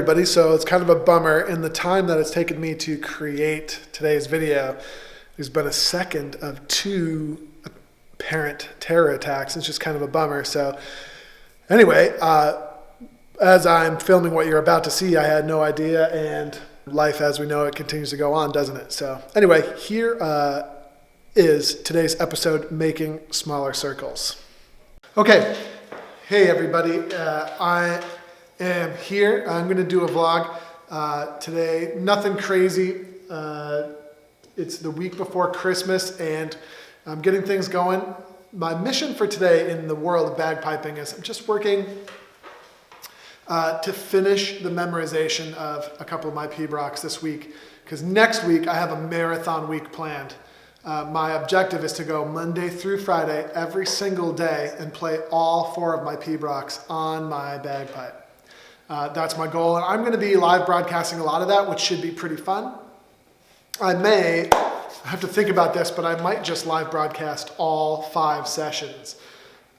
everybody. So it's kind of a bummer. In the time that it's taken me to create today's video, there's been a second of 2 apparent terror attacks. It's just kind of a bummer. So anyway, as I'm filming what you're about to see, I had no idea, and life as we know it continues to go on, doesn't it? So anyway, here is today's episode, Making Smaller Circles. Okay, hey everybody, I am here. I'm going to do a vlog today. Nothing crazy. It's the week before Christmas and I'm getting things going. My mission for today in the world of bagpiping is I'm just working to finish the memorization of a couple of my pibrochs this week, because next week I have a marathon week planned. My objective is to go Monday through Friday every single day and play all 4 of my pibrochs on my bagpipe. That's my goal, and I'm going to be live broadcasting a lot of that, which should be pretty fun. I have to think about this, but I might just live broadcast all 5 sessions.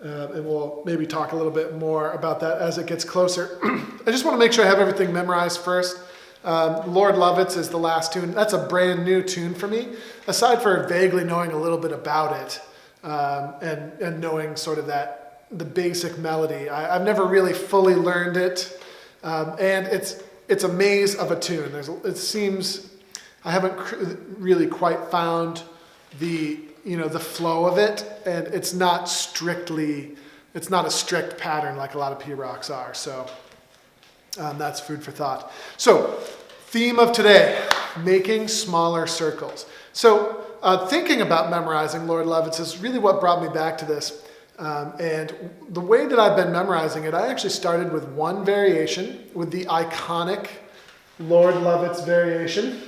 And we'll maybe talk a little bit more about that as it gets closer. I just want to make sure I have everything memorized first. Lord Lovitz is the last tune. That's a brand new tune for me, aside for vaguely knowing a little bit about it and knowing sort of the basic melody. I've never really fully learned it. And it's a maze of a tune. It seems I haven't really quite found the flow of it, and it's not a strict pattern like a lot of pibrochs are. So that's food for thought. So theme of today, making smaller circles. So thinking about memorizing Lord Lovitz is really what brought me back to this. And the way that I've been memorizing it, I actually started with one variation, with the iconic Lord Lovitz variation.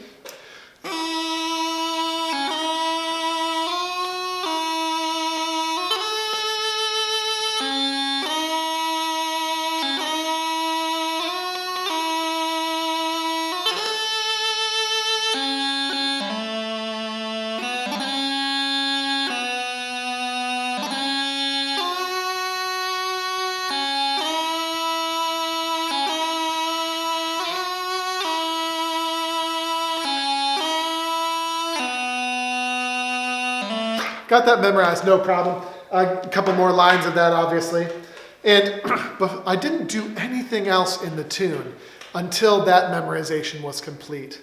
Got that memorized, no problem. A couple more lines of that, obviously. And but I didn't do anything else in the tune until that memorization was complete.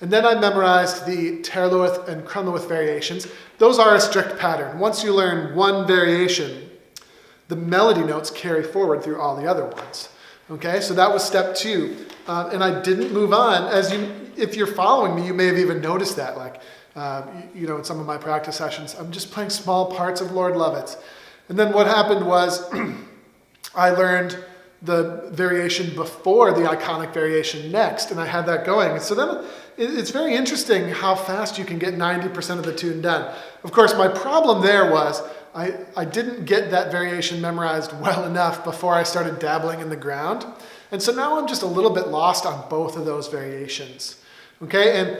And then I memorized the Terlowith and Crumlowith variations. Those are a strict pattern. Once you learn one variation, the melody notes carry forward through all the other ones. Okay, so that was step 2. And I didn't move on. If you're following me, you may have even noticed that. In some of my practice sessions, I'm just playing small parts of Lord Lovitz. And then what happened was I learned the variation before the iconic variation next, and I had that going. And so then it's very interesting how fast you can get 90% of the tune done. Of course, my problem there was I didn't get that variation memorized well enough before I started dabbling in the ground. And so now I'm just a little bit lost on both of those variations. Okay, and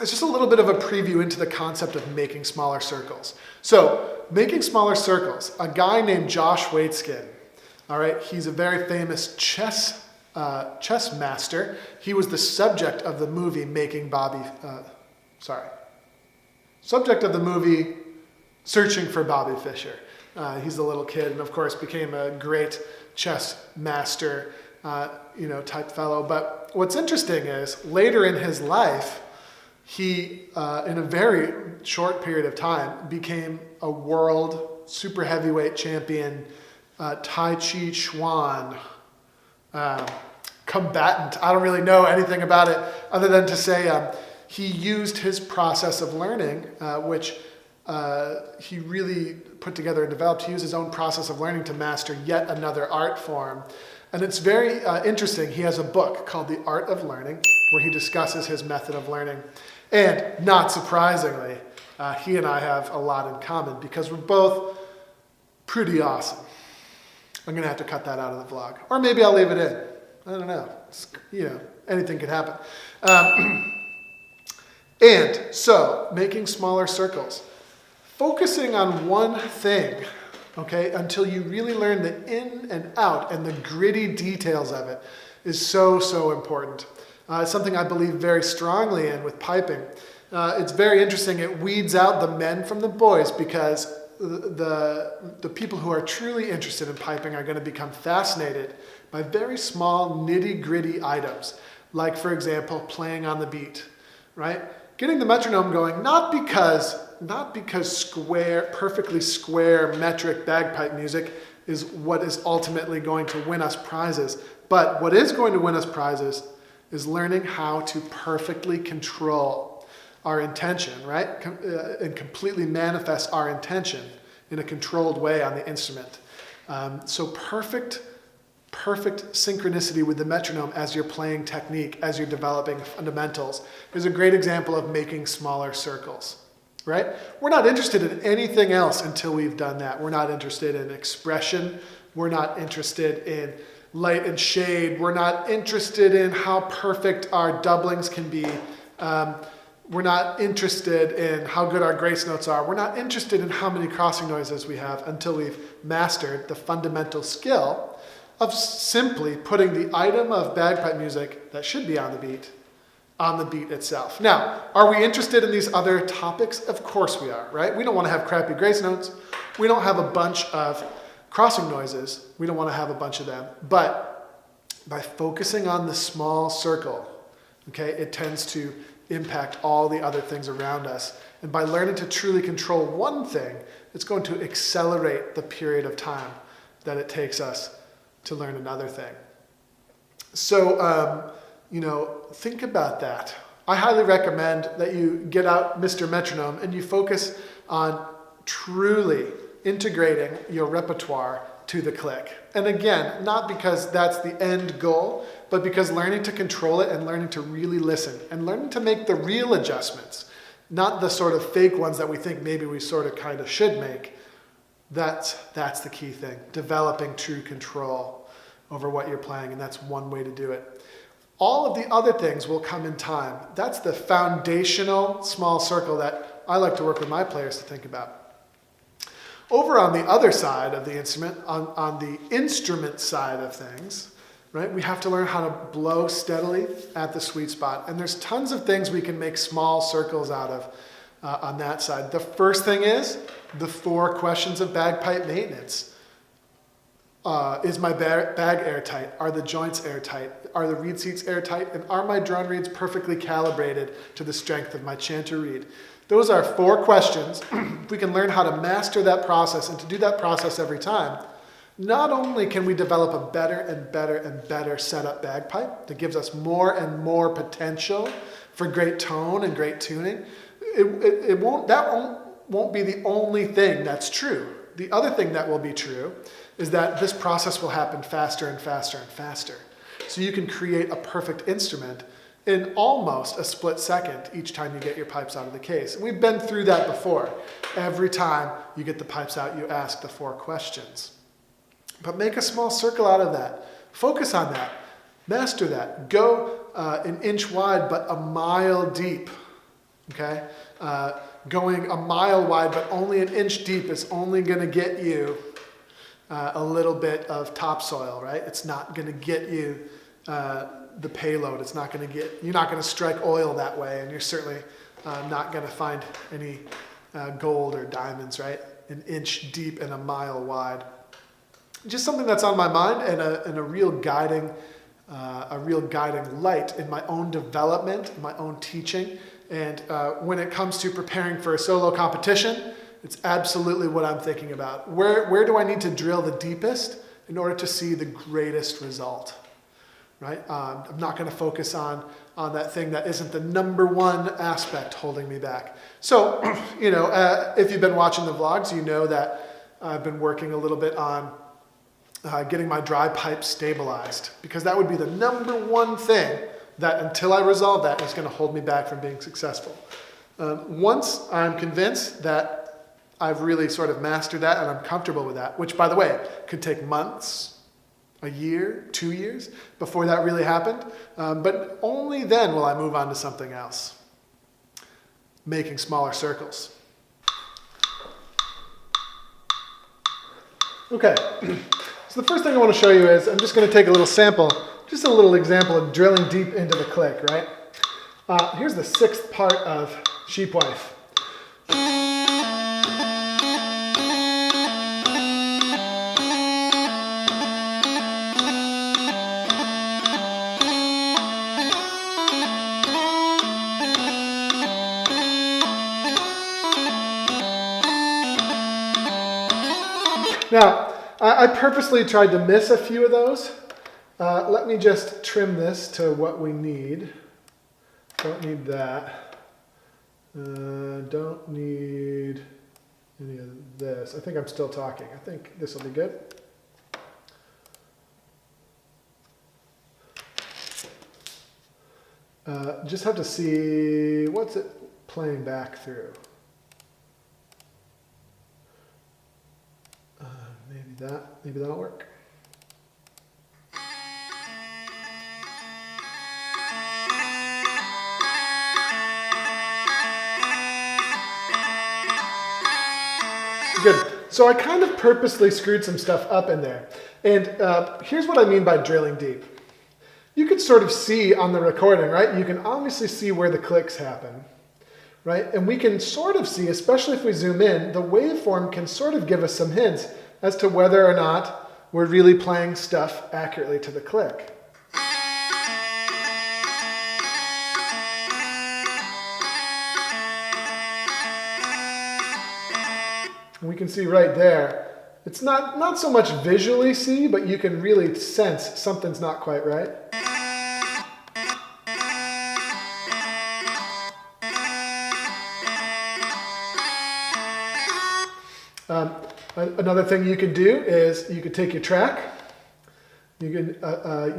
it's just a little bit of a preview into the concept of making smaller circles. So, making smaller circles, a guy named Josh Waitzkin, all right, he's a very famous chess master. He was the subject of the movie Searching for Bobby Fischer. He's a little kid and of course became a great chess master, type fellow. But what's interesting is later in his life, he, in a very short period of time, became a world super heavyweight champion, Tai Chi Chuan combatant. I don't really know anything about it other than to say he used his process of learning, which he really put together and developed. He used his own process of learning to master yet another art form. And it's very interesting. He has a book called The Art of Learning where he discusses his method of learning. And not surprisingly, he and I have a lot in common because we're both pretty awesome. I'm going to have to cut that out of the vlog. Or maybe I'll leave it in. I don't know. Anything could happen. And so, making smaller circles. Focusing on one thing, okay, until you really learn the in and out and the gritty details of it. is so, so important. It's something I believe very strongly in with piping. It's very interesting. It weeds out the men from the boys because the people who are truly interested in piping are going to become fascinated by very small nitty-gritty items, like, for example, playing on the beat, right? Getting the metronome going, not because perfectly square metric bagpipe music is what is ultimately going to win us prizes, but what is going to win us prizes is learning how to perfectly control our intention, right? And completely manifest our intention in a controlled way on the instrument. So perfect synchronicity with the metronome as you're playing technique, as you're developing fundamentals, is a great example of making smaller circles, right? We're not interested in anything else until we've done that. We're not interested in expression. We're not interested in light and shade. We're not interested in how perfect our doublings can be. We're not interested in how good our grace notes are. We're not interested in how many crossing noises we have until we've mastered the fundamental skill of simply putting the item of bagpipe music that should be on the beat itself. Now, are we interested in these other topics? Of course we are, right? We don't want to have crappy grace notes. We don't have a bunch of crossing noises. We don't want to have a bunch of them. But by focusing on the small circle, okay, it tends to impact all the other things around us. And by learning to truly control one thing, it's going to accelerate the period of time that it takes us to learn another thing. So, think about that. I highly recommend that you get out Mr. Metronome and you focus on truly integrating your repertoire to the click. And again, not because that's the end goal, but because learning to control it and learning to really listen and learning to make the real adjustments, not the sort of fake ones that we think maybe we sort of kind of should make. That's the key thing, developing true control over what you're playing, and that's one way to do it. All of the other things will come in time. That's the foundational small circle that I like to work with my players to think about. Over on the other side of the instrument, on the instrument side of things, right, we have to learn how to blow steadily at the sweet spot. And there's tons of things we can make small circles out of on that side. The first thing is the 4 questions of bagpipe maintenance. Is my bag airtight? Are the joints airtight? Are the reed seats airtight? And are my drone reeds perfectly calibrated to the strength of my chanter reed? Those are 4 questions. If we can learn how to master that process and to do that process every time, not only can we develop a better and better and better setup bagpipe that gives us more and more potential for great tone and great tuning, it won't be the only thing that's true. The other thing that will be true is that this process will happen faster and faster and faster. So you can create a perfect instrument in almost a split second each time you get your pipes out of the case. And we've been through that before. Every time you get the pipes out, you ask the 4 questions. But make a small circle out of that. Focus on that. Master that. Go an inch wide but a mile deep. Okay? Going a mile wide but only an inch deep is only going to get you a little bit of topsoil, right? It's not going to get you the payload. It's not going to get, you're not going to strike oil that way, and you're certainly not going to find any gold or diamonds, right? An inch deep and a mile wide. Just something that's on my mind and a real guiding light in my own development, in my own teaching. And when it comes to preparing for a solo competition, it's absolutely what I'm thinking about. Where do I need to drill the deepest in order to see the greatest result? Right? I'm not going to focus on that thing that isn't the number one aspect holding me back. So, if you've been watching the vlogs, you know that I've been working a little bit on getting my dry pipe stabilized, because that would be the number one thing that, until I resolve that, is going to hold me back from being successful. Once I'm convinced that I've really sort of mastered that and I'm comfortable with that, which, by the way, could take months, a year, 2 years before that really happened, but only then will I move on to something else, making smaller circles. Okay, so the first thing I want to show you is I'm just going to take a little sample just a little example of drilling deep into the click, right? Here's the sixth part of Sheepwife. Now, I purposely tried to miss a few of those. Let me just trim this to what we need. Don't need that. Don't need any of this. I think I'm still talking. I think this will be good. Just have to see, what's it playing back through? Maybe that'll work. Good. So I kind of purposely screwed some stuff up in there. And here's what I mean by drilling deep. You can sort of see on the recording, right? You can obviously see where the clicks happen, right? And we can sort of see, especially if we zoom in, the waveform can sort of give us some hints as to whether or not we're really playing stuff accurately to the click. We can see right there, it's not so much visually see, but you can really sense something's not quite right. Another thing you could do is you could take your track, you can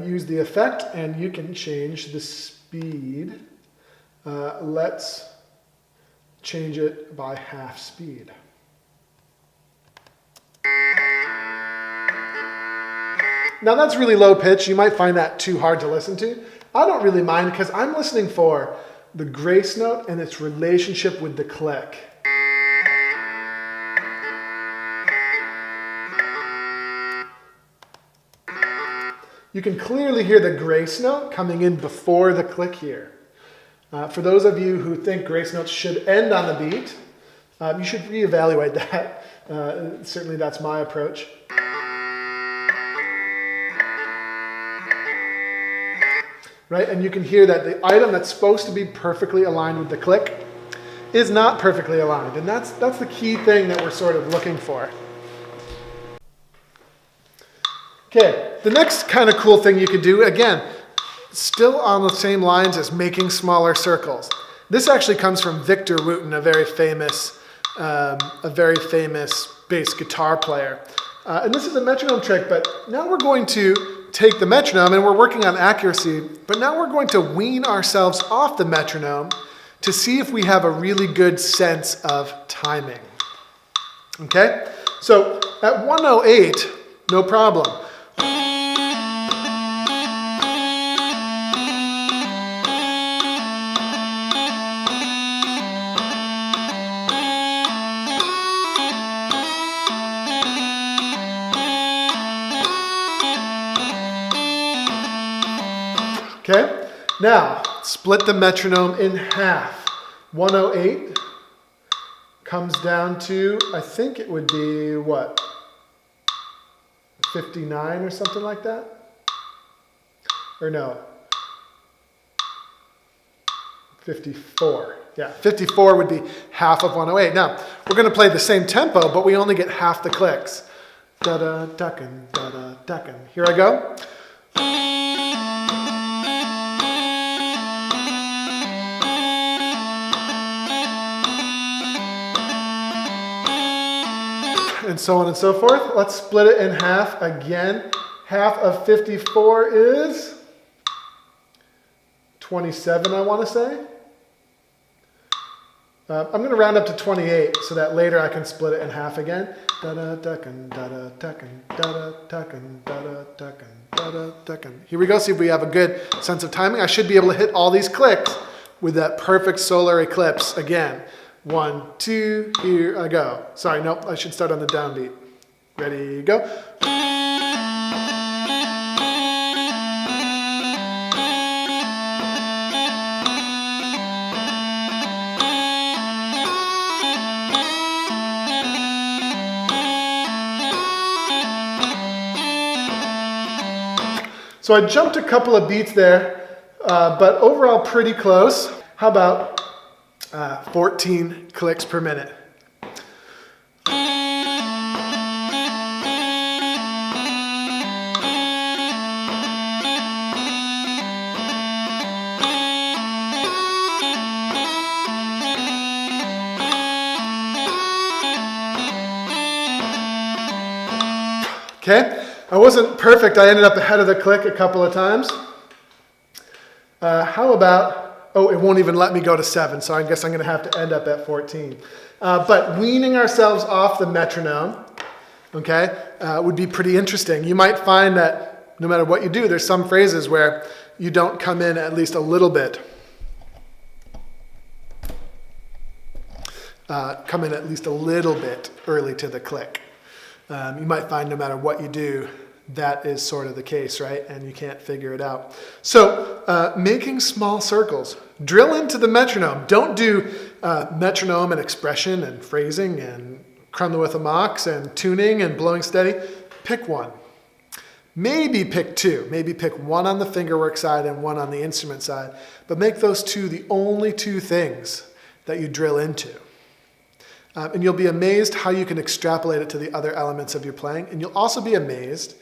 use the effect, and you can change the speed. Let's change it by half speed. Now that's really low pitch. You might find that too hard to listen to. I don't really mind because I'm listening for the grace note and its relationship with the click. You can clearly hear the grace note coming in before the click here. For those of you who think grace notes should end on the beat, you should reevaluate that. Certainly that's my approach. Right? And you can hear that the item that's supposed to be perfectly aligned with the click is not perfectly aligned. And that's the key thing that we're sort of looking for. Okay, the next kind of cool thing you could do, again, still on the same lines as making smaller circles. This actually comes from Victor Wooten, a very famous bass guitar player. And this is a metronome trick, but now we're going to take the metronome, and we're working on accuracy, but now we're going to wean ourselves off the metronome to see if we have a really good sense of timing. Okay? So at 108, no problem. Okay, now split the metronome in half. 108 comes down to, I think it would be what? 59 or something like that? Or no? 54. Yeah, 54 would be half of 108. Now, we're going to play the same tempo, but we only get half the clicks. Da-da, duckin', da-da, duckin'. Here I go. And so on and so forth. Let's split it in half again. Half of 54 is 27, I want to say. I'm going to round up to 28 so that later I can split it in half again. Da-da, duckin', da-da, duckin', da-da, duckin', da-da, duckin', da-da, duckin'. Here we go. See if we have a good sense of timing. I should be able to hit all these clicks with that perfect solar eclipse again. 1, 2, here I go. Sorry, nope, I should start on the downbeat. Ready, go. So I jumped a couple of beats there, but overall pretty close. How about 14 clicks per minute? Okay, I wasn't perfect. I ended up ahead of the click a couple of times. How about, oh, it won't even let me go to 7, so I guess I'm going to have to end up at 14. But weaning ourselves off the metronome, okay, would be pretty interesting. You might find that no matter what you do, there's some phrases where you don't come in at least a little bit. Come in at least a little bit early to the click. You might find no matter what you do, that is sort of the case, right? And you can't figure it out. So making small circles. Drill into the metronome. Don't do metronome and expression and phrasing and crumble with a mox and tuning and blowing steady. Pick one. Maybe pick two. Maybe pick one on the fingerwork side and one on the instrument side. But make those two the only two things that you drill into. And you'll be amazed how you can extrapolate it to the other elements of your playing. And you'll also be amazed,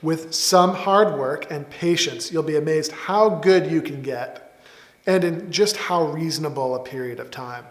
with some hard work and patience, you'll be amazed how good you can get and in just how reasonable a period of time.